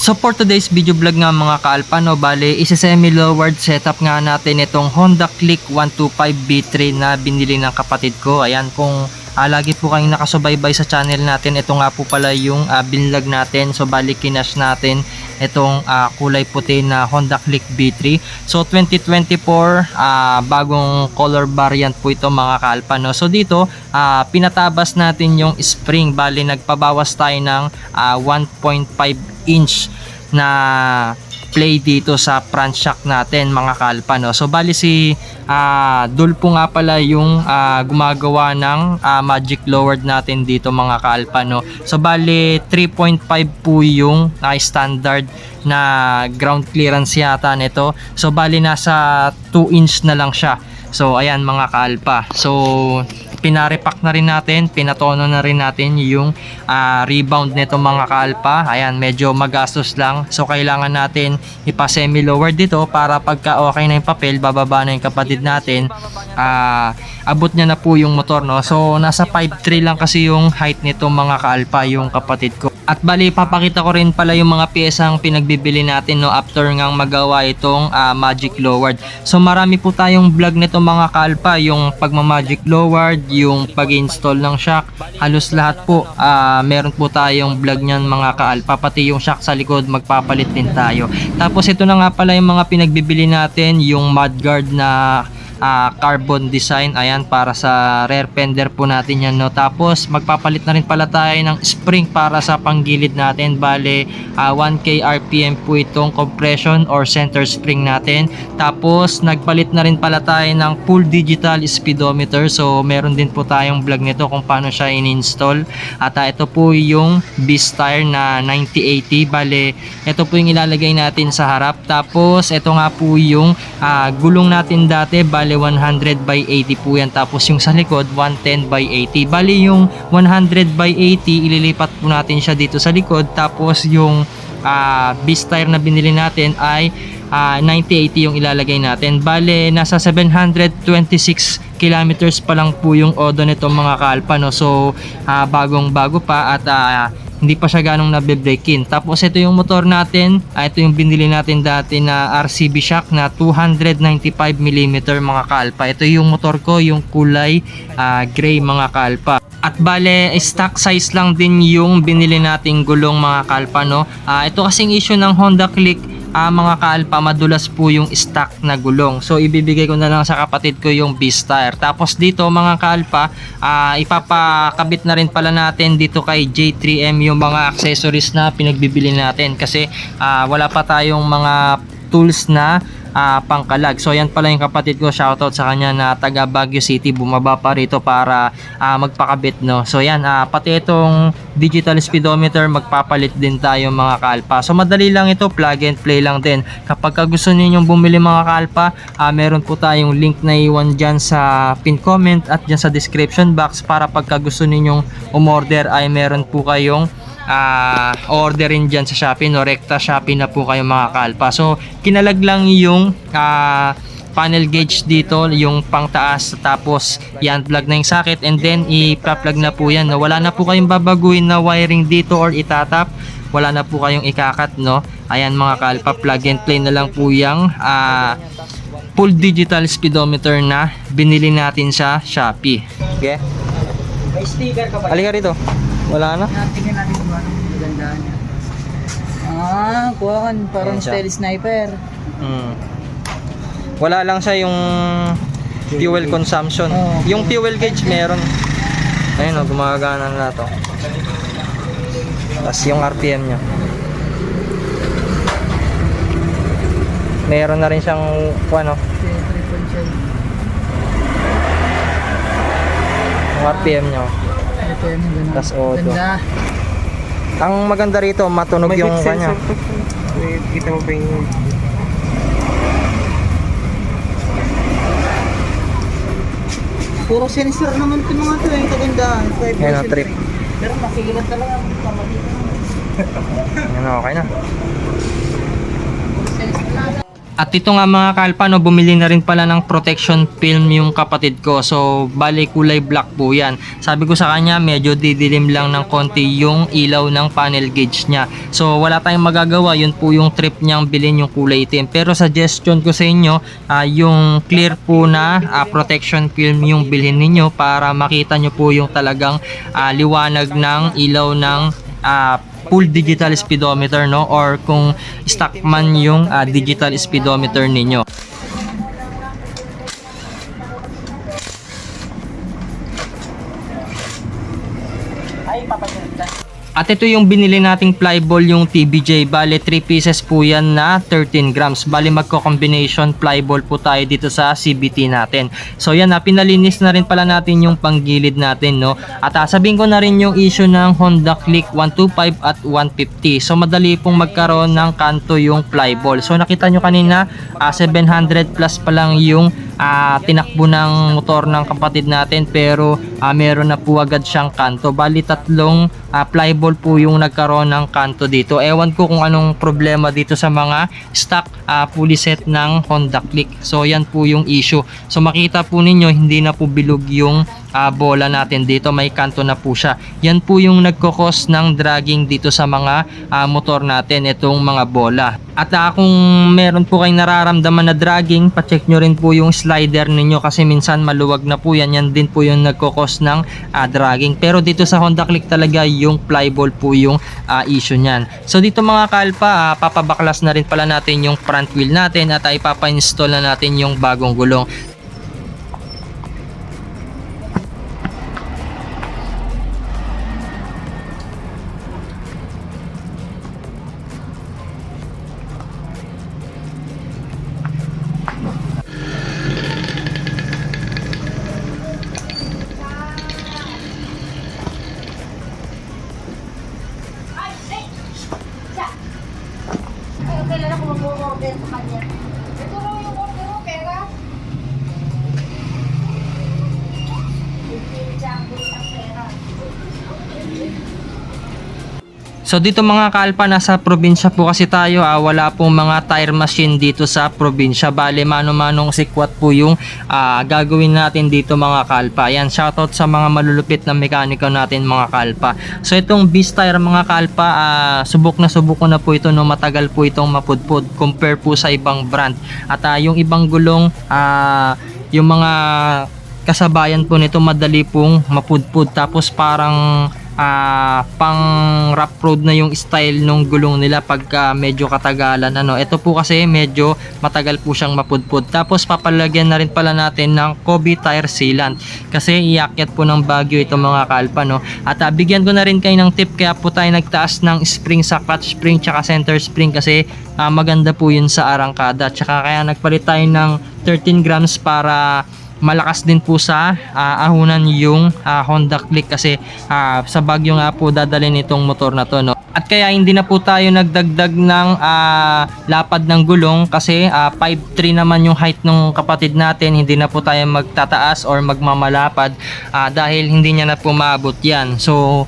So for today's video vlog nga mga kaalpa, no, bale isa-semi-lowered setup nga natin itong Honda Click 125B3 na binili ng kapatid ko. Ayan, kung lagi po kayong nakasubaybay sa channel natin, ito nga po pala yung binlag natin. So bali kinash natin itong kulay puti na Honda Click B3. So 2024 bagong color variant po ito mga kaalpa, no. So dito pinatabas natin yung spring, bali nagpabawas tayo ng 1.5 inch na play dito sa front shock natin mga kaalpa, no. So bali si Dulpo nga pala yung gumagawa ng magic lowered natin dito mga kaalpa, no. So bali 3.5 po yung standard na ground clearance yata nito. So bali nasa 2 inch na lang siya. So ayan mga kaalpa. So pinarepack na rin natin, pinatono na rin natin yung rebound nito mga kaalpa. Ayan, medyo magastos lang. So kailangan natin ipa-semi lower dito para pagka okay na yung papel, bababa na yung kapatid natin, abot niya na po yung motor, no. So nasa 5'3 lang kasi yung height nito mga kaalpa, yung kapatid ko. At bali papakita ko rin pala yung mga piyesang pinagbibili natin, no, after ngang magawa itong magic lowered. So marami po tayong vlog nito mga kaalpa, yung pagma-magic lowered, yung pag-install ng shock, halos lahat po meron po tayong vlog niyan mga kaalpa, pati yung shock sa likod magpapalit din tayo. Tapos ito na nga pala yung mga pinagbibili natin, yung mudguard na carbon design, ayan, para sa rear fender po natin yan, no. Tapos magpapalit na rin pala tayo ng spring para sa panggilid natin, bale 1K RPM po itong compression or center spring natin. Tapos nagpalit na rin pala tayo ng full digital speedometer, so meron din po tayong vlog nito kung paano siya in-install. At ito po yung Beast tire na 9080, bale ito po yung ilalagay natin sa harap. Tapos ito nga po yung gulong natin dati, bale 100 by 80 po yan. Tapos yung sa likod 110 by 80. Bali yung 100 by 80 ililipat po natin siya dito sa likod. Tapos yung Beast tire na binili natin ay 9080 yung ilalagay natin. Bale nasa 726 kilometers pa lang po yung odo nito mga kaalpa, no. So bagong bago pa at hindi pa siya ganong nabe-break-in. Tapos ito yung motor natin, ito yung binili natin dati na RCB shock na 295mm mga kaalpa. Ito yung motor ko, yung kulay gray mga kaalpa. At bale stock size lang din yung binili nating gulong mga kaalpa, no. Ito kasing issue ng Honda Click mga kaalpa, madulas po yung stock na gulong. So ibibigay ko na lang sa kapatid ko yung Beast tire. Tapos dito mga kaalpa, ipapakabit na rin pala natin dito kay J3M yung mga accessories na pinagbibili natin, kasi wala pa tayong mga tools na pangkalag. So yan pala yung kapatid ko, shoutout sa kanya, na taga Baguio City, bumaba pa rito para magpakabit, no. So yan, pati itong digital speedometer magpapalit din tayo mga kaalpa. So madali lang ito, plug and play lang din. Kapag gusto niyo bumili mga kaalpa, meron po tayong link na iwan dyan sa pin comment at dyan sa description box, para pagka gusto ninyong umorder ay meron po kayong orderin dyan sa Shopee, no. Rekta Shopee na po kayo mga kaalpa. So kinalag lang yung panel gauge dito, yung pangtaas, tapos yan plug na yung socket, and then ipa-plug na po yan, no. Wala na po kayong babaguhin na wiring dito or itatap, wala na po kayong ikakat, no. Ayan mga kaalpa, plug and play na lang po yung full digital speedometer na binili natin sa Shopee. Okay, may sticker ka ba? Halika rito. Wala na. Tingnan natin kung ano magandaan niya. Kuhaan, parang stealth sniper. Wala lang siya yung fuel consumption. Yung fuel gauge meron. Ayun, gumagana na to. Tapos yung RPM nya. Meron na rin siyang ano, yung RPM nya. Tas auto. Ang maganda rito, matunog yung kanya. Kita mo pa yung puro sensor naman ito mga ito, yung kagandaan. Yan, trip. Pero makikilat talaga ang pamalitan. Yan, okay na. At ito nga mga kalpa, no, bumili na rin pala ng protection film yung kapatid ko. So, bali kulay black po yan. Sabi ko sa kanya, medyo didilim lang ng konti yung ilaw ng panel gauge niya. So, wala tayong magagawa. Yun po yung trip niyang bilhin yung kulay itim. Pero suggestion ko sa inyo, yung clear po na protection film yung bilhin ninyo para makita nyo po yung talagang liwanag ng ilaw ng full digital speedometer, no, or kung stock man yung digital speedometer ninyo. At ito yung binili nating flyball, yung TBJ. Bale 3 pieces po yan na 13 grams. Bale magko-combination flyball po tayo dito sa CBT natin. So yan, pinalinis na rin pala natin yung panggilid natin, no. At sabihin ko na rin yung issue ng Honda Click 125 at 150. So madali pong magkaroon ng kanto yung flyball. So nakita nyo kanina, 700 plus pa lang yung tinakbo ng motor ng kapatid natin, pero meron na po agad siyang kanto. Bali tatlong flyball po yung nagkaroon ng kanto dito. Ewan ko kung anong problema dito sa mga stock pulley set ng Honda Click. So yan po yung issue. So makita po ninyo, hindi na po bilog yung bola natin dito, may kanto na po siya. Yan po yung nagkokos ng dragging dito sa mga motor natin, itong mga bola. At kung meron po kayong nararamdaman na dragging, pacheck nyo rin po yung slider ninyo kasi minsan maluwag na po yan. Yan din po yung nagkokos ng dragging. Pero dito sa Honda Click talaga yung flyball po yung issue nyan. So dito mga kalpa, papabaklas na rin pala natin yung front wheel natin at ipapa-install na natin yung bagong gulong. Kailan ako mag-order sa kanya? Ito raw yung order mo, pera. So dito mga kalpa, nasa probinsya po kasi tayo, wala pong mga tire machine dito sa probinsya. Bale mano-manong sikwat po yung gagawin natin dito mga kalpa. Yan, shoutout sa mga malulupit na mekaniko natin mga kalpa. So itong Beast tire mga kalpa, subok ko na po ito, no, matagal po itong mapudpud compare po sa ibang brand. At yung ibang gulong, yung mga kasabayan po nito madali pong mapudpud, tapos parang pang rough road na yung style nung gulong nila pagka medyo katagalan, ano. Ito po kasi medyo matagal po siyang mapudpud. Tapos papalagyan na rin pala natin ng Kobe tire sealant kasi iakyat po ng Baguio ito mga kalpa, no. At bigyan ko na rin kayo ng tip, kaya po tayo nagtaas ng spring sa clutch spring tsaka center spring kasi maganda po yun sa arangkada. Tsaka kaya nagpalit tayo ng 13 grams para malakas din po sa ahunan yung Honda Click kasi sa Baguio nga po dadalhin itong motor na to, no. At kaya hindi na po tayo nagdagdag ng lapad ng gulong kasi 5'3 naman yung height ng kapatid natin. Hindi na po tayo magtataas or magmamalapad dahil hindi niya na po maabot yan. So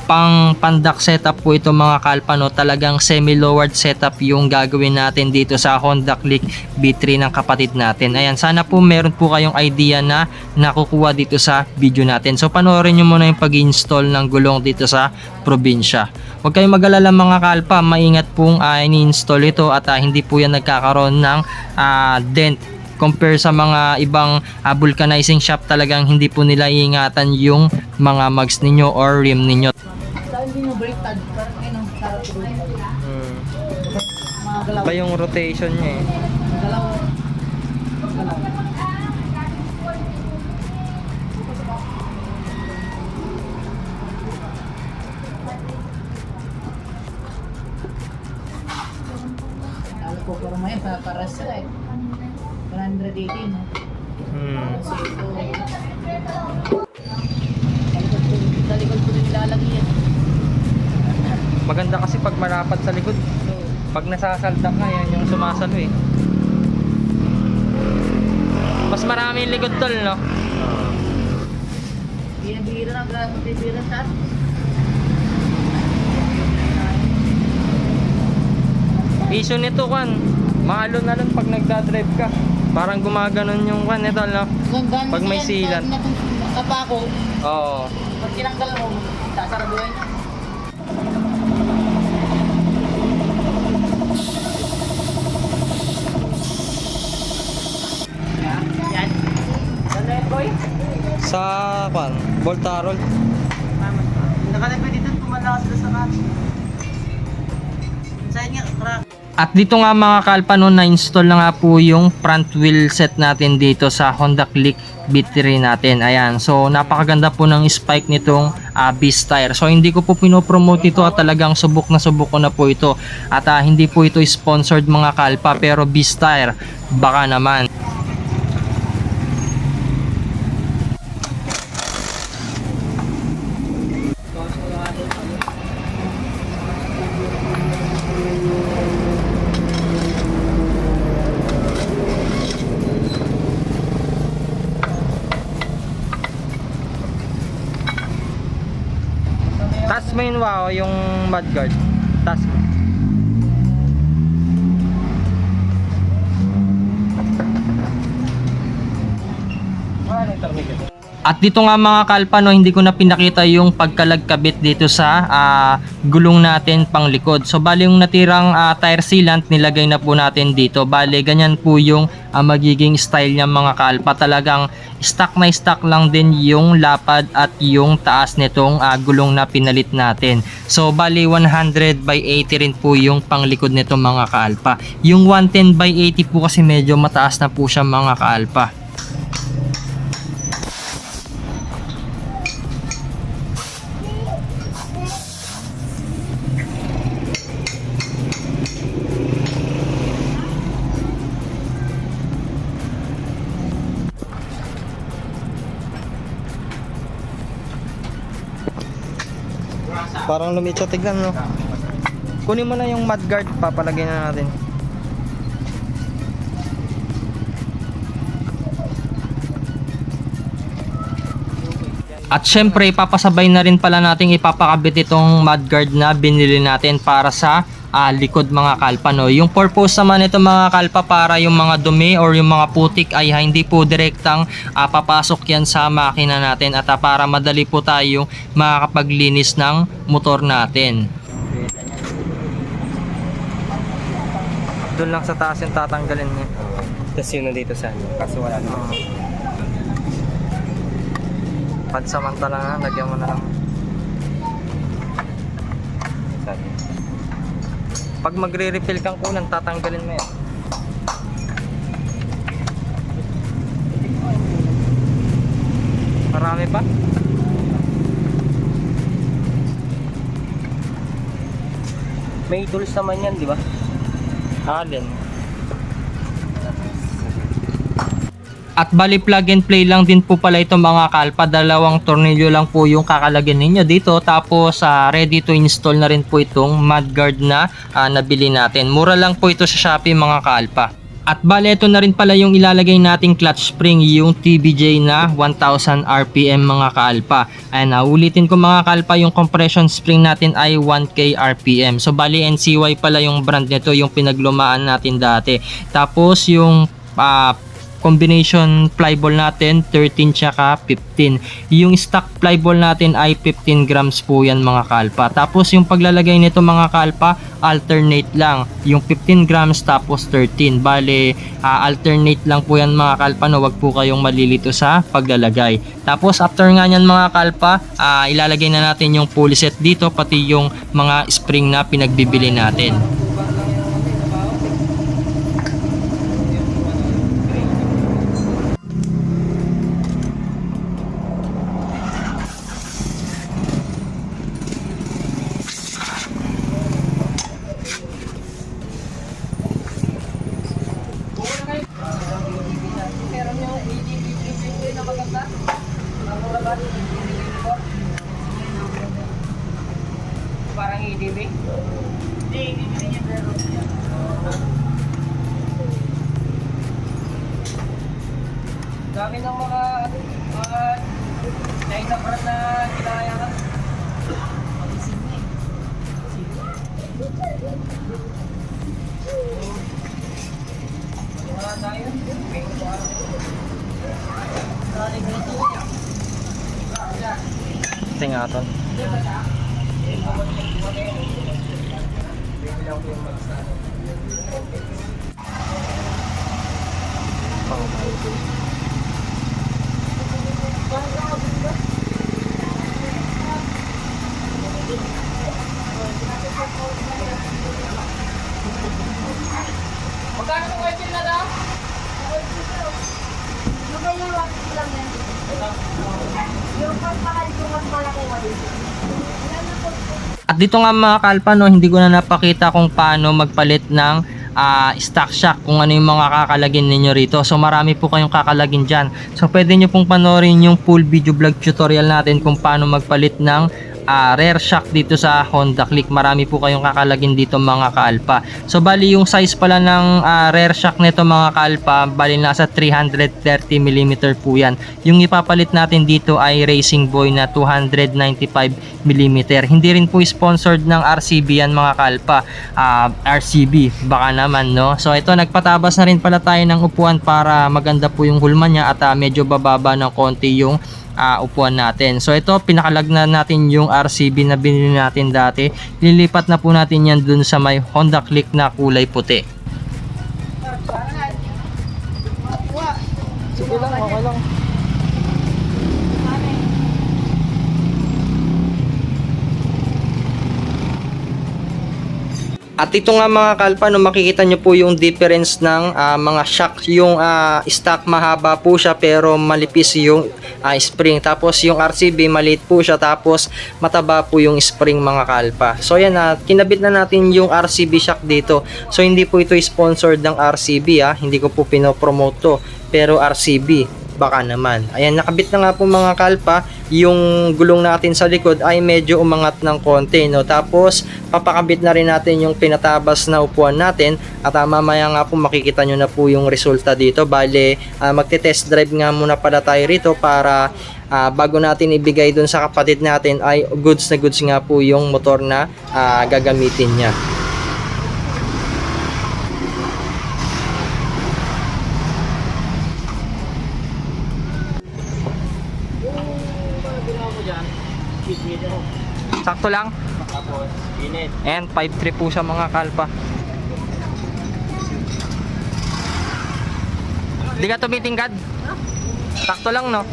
pang pandak setup po ito mga kalpa, no. Talagang semi-lowered setup yung gagawin natin dito sa Honda Click B3 ng kapatid natin. Ayan, sana po meron po kayong idea na nakukuha dito sa video natin. So panoorin nyo muna yung pag-install ng gulong dito sa probinsya. Huwag kayong mag-alala mga kalpa, maingat pong ini-install ito at hindi po yan nagkakaroon ng dent. Compare sa mga ibang vulcanizing shop, talagang hindi po nila iingatan yung mga mags ninyo or rim ninyo. Hindi mo baliktad, parang ayun, sarap ko. Mga galaw. Ba yung rotation niya eh. Galaw. Alam ko parang may para sila eh. 118, no? So ito, talikod ko din lalagyan. Maganda kasi pag marapat sa likod. Pag nasasaldak ka, yan yung sumasalo eh. Mas marami yung likod tol, no? Bira na, bira sa Issue nito kan, Maalon-alon pag nagdadrive ka. Parang gumaganon yung kan ito, no? Pag may silan. Kapa ko, Oo. pag tinanggal mo, sasaraduhin niya. Yan. Saan na yan, boy? Sa kan, Voltarol. Nakalagay dito, kumalakas sila sa kat. Saan nga, crack. At dito nga mga kalpa, no, na-install na nga po yung front wheel set natin dito sa Honda Click B3 natin. Ayan, so napakaganda po ng spike nitong Beast tire. So hindi ko po pinopromote ito at talagang subok na subok ko na po ito. At hindi po ito sponsored mga kalpa, pero Beast tire, baka naman. Taas mo yun, wow, yung mudguard. Taas mo. At dito nga mga kalpa, no, hindi ko na pinakita yung pagkalagkabit dito sa gulong natin pang likod. So bali yung natirang tire sealant nilagay na po natin dito. Bali ganyan po yung magiging style niya mga kalpa. Talagang stock na stock lang din yung lapad at yung taas nitong gulong na pinalit natin. So bali 100 by 80 rin po yung panglikod nito mga kalpa. Yung 110 by 80 po kasi medyo mataas na po siya mga kalpa. Parang lumitso, tignan no. Kunin mo na yung mudguard, papalagay na natin. At syempre, papasabay na rin pala natin ipapakabit itong mudguard na binili natin para sa likod mga kalpa, no. Yung purpose naman nito mga kalpa, para yung mga dumi or yung mga putik ay hindi po direktang papasok yan sa makina natin at para madali po tayo makakapaglinis ng motor natin. Doon lang sa taas yung tatanggalin niya. Tapos yun dito sa ano, kaso wala naman. Pansamantala na, lagyan mo na lang. Pag magre-refill kang kulang, tatanggalin mo yan. Marami pa? May tools naman yan, di ba? Alin? At bali plug and play lang din po pala ito mga kalpa. Dalawang tornilyo lang po yung kakalagyan ninyo dito. Tapos ready to install na rin po itong mudguard na nabili natin. Mura lang po ito sa Shopee mga kalpa. At bali ito na rin pala yung ilalagay nating clutch spring, yung TBJ na 1000 RPM mga kalpa. Ayan, ulitin ko mga kalpa, yung compression spring natin ay 1K RPM. So bali NCY pala yung brand nito, yung pinaglumaan natin dati. Tapos yung combination flyball natin 13 tsaka 15. Yung stock flyball natin ay 15 grams po yan mga kalpa. Tapos yung paglalagay nito mga kalpa, alternate lang. Yung 15 grams tapos 13. Bale, alternate lang po yan mga kalpa, no? Wag po kayong malilito sa paglalagay. Tapos after nga nyan mga kalpa, ilalagay na natin yung pulley set dito, pati yung mga spring na pinagbibili natin. Parang EDB? Hindi, EDB rin yan, pero dami ng mga China brand na kinaya ka. Mag-isip na eh. Tingaton. Magkano ng oil na daw? Magayawak lang yan. Yung pagpakal ko mas malaki wali. At dito nga mga kalpa, no, hindi ko na napakita kung paano magpalit ng stock shock, kung ano yung mga kakalagin ninyo rito. So marami po kayong kakalagin dyan. So pwede nyo pong panoorin yung full video vlog tutorial natin kung paano magpalit ng rear shock dito sa Honda Click. Marami po kayong kakalagin dito mga kaalpa. So bali yung size pala ng rear shock nito mga kaalpa, bali nasa 330mm po yan. Yung ipapalit natin dito ay Racing Boy na 295mm. Hindi rin po sponsored ng RCB yan mga kaalpa. RCB baka naman, no. So ito, nagpatabas na rin pala tayo ng upuan para maganda po yung hulma niya at medyo bababa ng konti yung upuan natin. So ito, pinakalagnan natin yung RCB na binili natin dati. Lilipat na po natin yan dun sa may Honda Click na kulay puti. Sige lang, okay lang. At ito nga mga kalpa, no, makikita nyo po yung difference ng mga shock. Yung stock mahaba po siya pero malipis yung spring. Tapos yung RCB maliit po siya tapos mataba po yung spring mga kalpa. So yan, kinabit na natin yung RCB shock dito. So hindi po ito sponsored ng RCB, hindi ko po pinopromote to. Pero RCB, baka naman. Ayan, nakabit na nga po mga kalpa. Yung gulong natin sa likod ay medyo umangat ng konti, no? Tapos papakabit na rin natin yung pinatabas na upuan natin at mamaya nga po makikita nyo na po yung resulta dito. Bale, magte-test drive nga muna pala tayo rito para bago natin ibigay dun sa kapatid natin ay goods na goods nga po yung motor na gagamitin niya. Sakto lang. Tapos, init. And 5.3 po siya mga kalpa. Di ka tumitingkad? Sakto lang, no?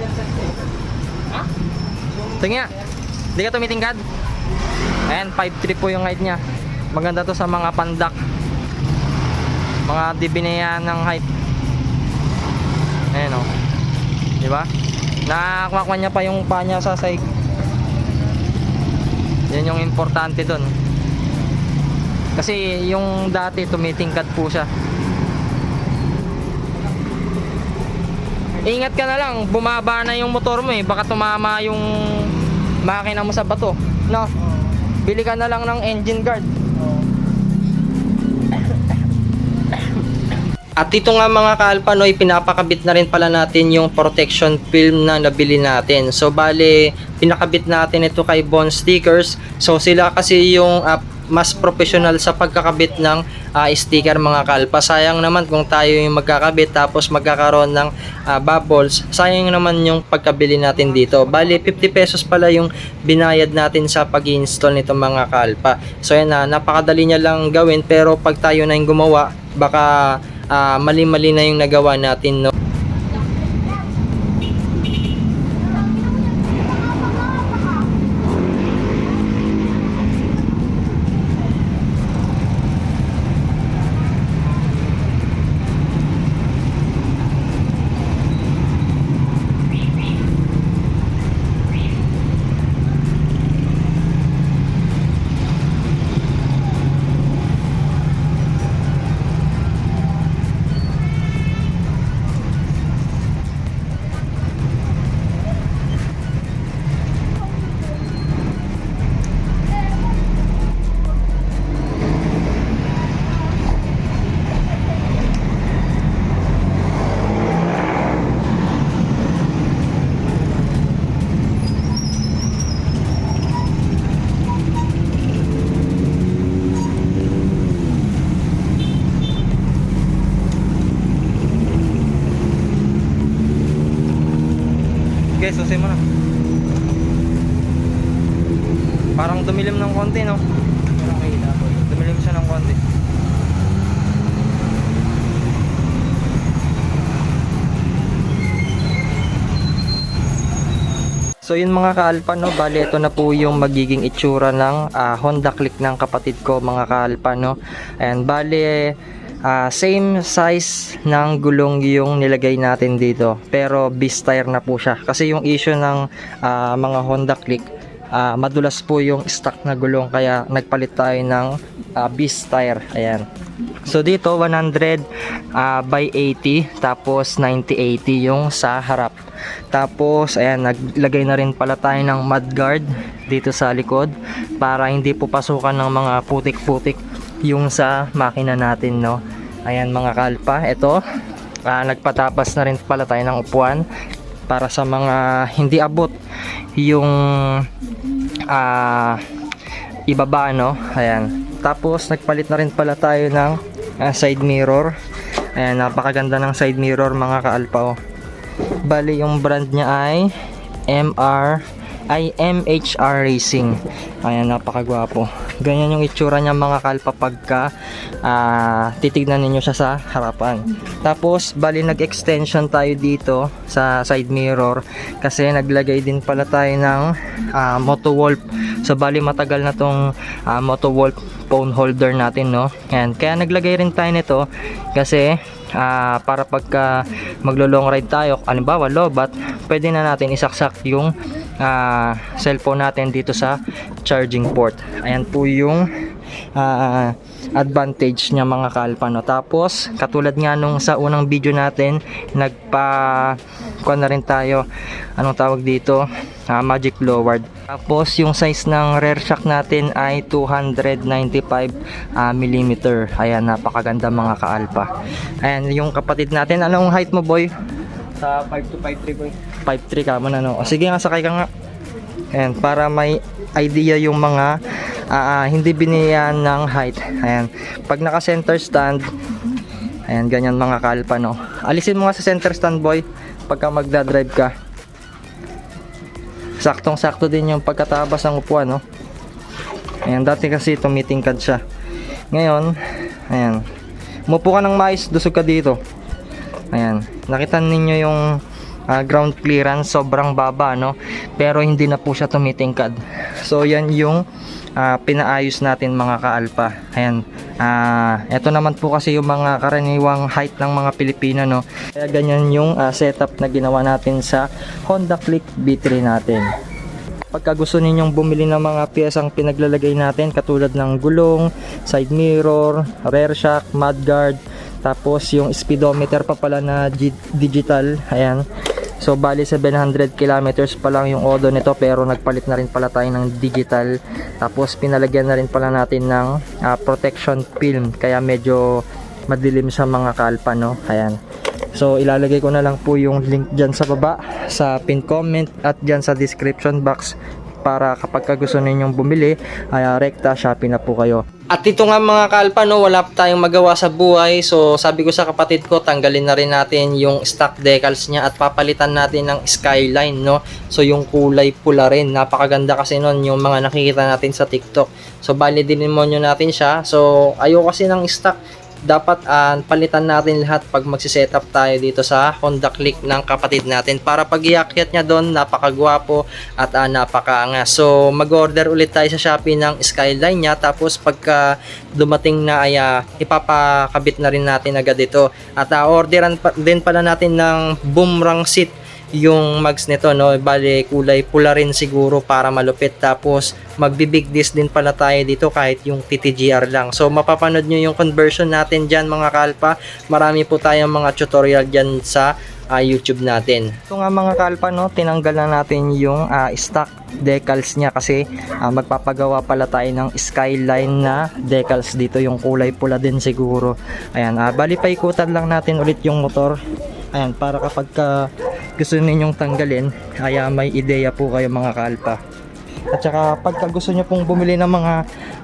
Tingin nga. Di ka tumitingkad? And 5.3 po yung height niya. Maganda to sa mga pandak. Mga dibinayan ng height. Ayan, o. Diba? Nakakwakwan niya pa yung paa niya sa side. Yan yung importante dun. Kasi yung dati tumitingkad po siya. Ingat ka na lang, bumaba na yung motor mo baka tumama yung makina mo sa bato, no? Bili ka na lang ng engine guard. At ito nga mga kaalpa, no, pinapakabit na rin pala natin yung protection film na nabili natin. So bale, pinakabit natin ito kay Bond Stickers. So sila kasi yung mas professional sa pagkakabit ng sticker mga kaalpa. Sayang naman kung tayo yung magkakabit tapos magkakaroon ng bubbles. Sayang naman yung pagkabili natin dito. Bale, 50 pesos pala yung binayad natin sa pag-install nito mga kaalpa. So yan, napakadali niya lang gawin pero pag tayo na yung gumawa, baka mali-mali na yung nagawa natin, no? Okay, susi mo na. Parang dumilim ng konti, no? Dumilim siya ng konti. So yun mga kaalpa, no, bali ito na po yung magiging itsura ng Honda Click ng kapatid ko mga kaalpa, no. And bali same size ng gulong yung nilagay natin dito, pero beast tire na po siya. Kasi yung issue ng mga Honda Click, madulas po yung stock na gulong, kaya nagpalit tayo ng beast tire. Ayan. So dito 100 by 80, tapos 90-80 yung sa harap. Tapos ayan, naglagay na rin pala tayo ng mudguard dito sa likod para hindi po pasukan ng mga putik-putik yung sa makina natin, no. Ayan mga kalpa, ito nagpatapas na rin pala tayo ng upuan para sa mga hindi abot yung ibaba, no. Ayan. Tapos nagpalit na rin pala tayo ng side mirror. Ayan, napakaganda ng side mirror mga kaalpa, oh. Bali yung brand niya ay MHR Racing. Ayan, napakagwapo. Ganyan yung itsura niya mga kalpa pagka titignan ninyo siya sa harapan. Tapos bali nag-extension tayo dito sa side mirror kasi naglagay din pala tayo ng Motowolf. So bali matagal na tong Motowolf phone holder natin, no. And kaya naglagay rin tayo nito kasi para pagka maglo-long ride tayo, halimbawa lobat, pwede na natin isaksak yung cellphone natin dito sa charging port. Ayan po yung advantage niya mga kalpa, no. Tapos katulad nga nung sa unang video natin, kuha na rin tayo, anong tawag dito, magic lowered. Tapos yung size ng rear shock natin ay 295 mm. Ayan, napakaganda mga kaalpa. Ayan yung kapatid natin. Anong height mo, boy? Sa 5'2", 5'3", boy. 5'3" ka mo na, no. O, sige nga, sakay ka nga. Ayan, para may idea yung mga hindi biniyan ng height. Ayan, pag naka center stand, ayan, ganyan mga kalpa, no. Alisin mo nga sa center stand, boy, pagka magdadrive ka. Saktong sakto din yung pagkatabas ng upuan, no. Ayan, dati kasi tumitingkad siya. Ngayon, ayan, umupo ka ng mais, dusog ka dito. Ayan, nakita ninyo yung ground clearance, sobrang baba, no, pero hindi na po siya tumitingkad. So yan yung pinaayos natin mga kaalpa. Ayan, eto naman po kasi yung mga karaniwang height ng mga Pilipino, no, kaya ganyan yung setup na ginawa natin sa Honda Click B3 natin. Pagka gusto ninyong bumili ng mga piyesang pinaglalagay natin katulad ng gulong, side mirror, rear shock, mudguard, tapos yung speedometer pa pala na digital, ayan. So bali 700 kilometers pa lang yung odo nito, pero nagpalit na rin pala tayo ng digital. Tapos pinalagyan na rin pala natin ng protection film, kaya medyo madilim sa mga kalpa, no. Ayan. So ilalagay ko na lang po yung link dyan sa baba, sa pin comment at dyan sa description box, para kapag gusto ninyong bumili ay rekta Shopee na po kayo. At ito nga mga kalpa, no, wala pa tayong magawa sa buhay. So sabi ko sa kapatid ko, tanggalin na rin natin yung stock decals niya at papalitan natin ng Skyline, no. So yung kulay pula rin, napakaganda kasi nun yung mga nakikita natin sa TikTok. So bali dinimonyo natin siya. So ayoko kasi ng stock, dapat palitan natin lahat pag magsisetup tayo dito sa Honda Click ng kapatid natin, para pag iakyat niya doon, napakagwapo at napakaangas. So mag-order ulit tayo sa Shopee ng Skyline niya, tapos pagka dumating na ay ipapakabit na rin natin agad ito. At orderan din pala natin ng boomerang seat yung mags nito, no. Bali kulay pula rin siguro para malupit. Tapos magbibig disc din pala tayo dito kahit yung TTGR lang. So mapapanood nyo yung conversion natin dyan mga kalpa. Marami po tayong mga tutorial dyan sa YouTube natin. Ito nga mga kalpa, no, tinanggal na natin yung stock decals niya kasi magpapagawa pala tayo ng Skyline na decals dito, yung kulay pula din siguro. Ayan, bali paikutan lang natin ulit yung motor. Ayan, para kapag gusto ninyong tanggalin ay may ideya po kayo mga kalpa. At saka pagka gusto nyo pong bumili ng mga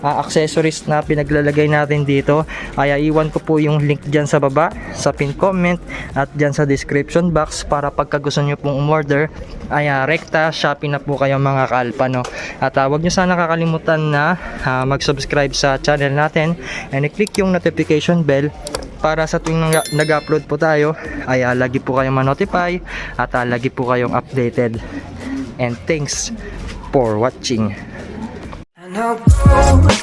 accessories na pinaglalagay natin dito, ay iwan ko po yung link dyan sa baba, sa pin comment at dyan sa description box para pagka gusto nyo pong umorder ay rekta Shopee na po kayo mga ka-alpha, no? At wag nyo sana kakalimutan na mag-subscribe sa channel natin and i-click yung notification bell para sa tuwing nag-upload po tayo ay lagi po kayong ma-notify at lagi po kayong updated. And thanks for watching. And I'll go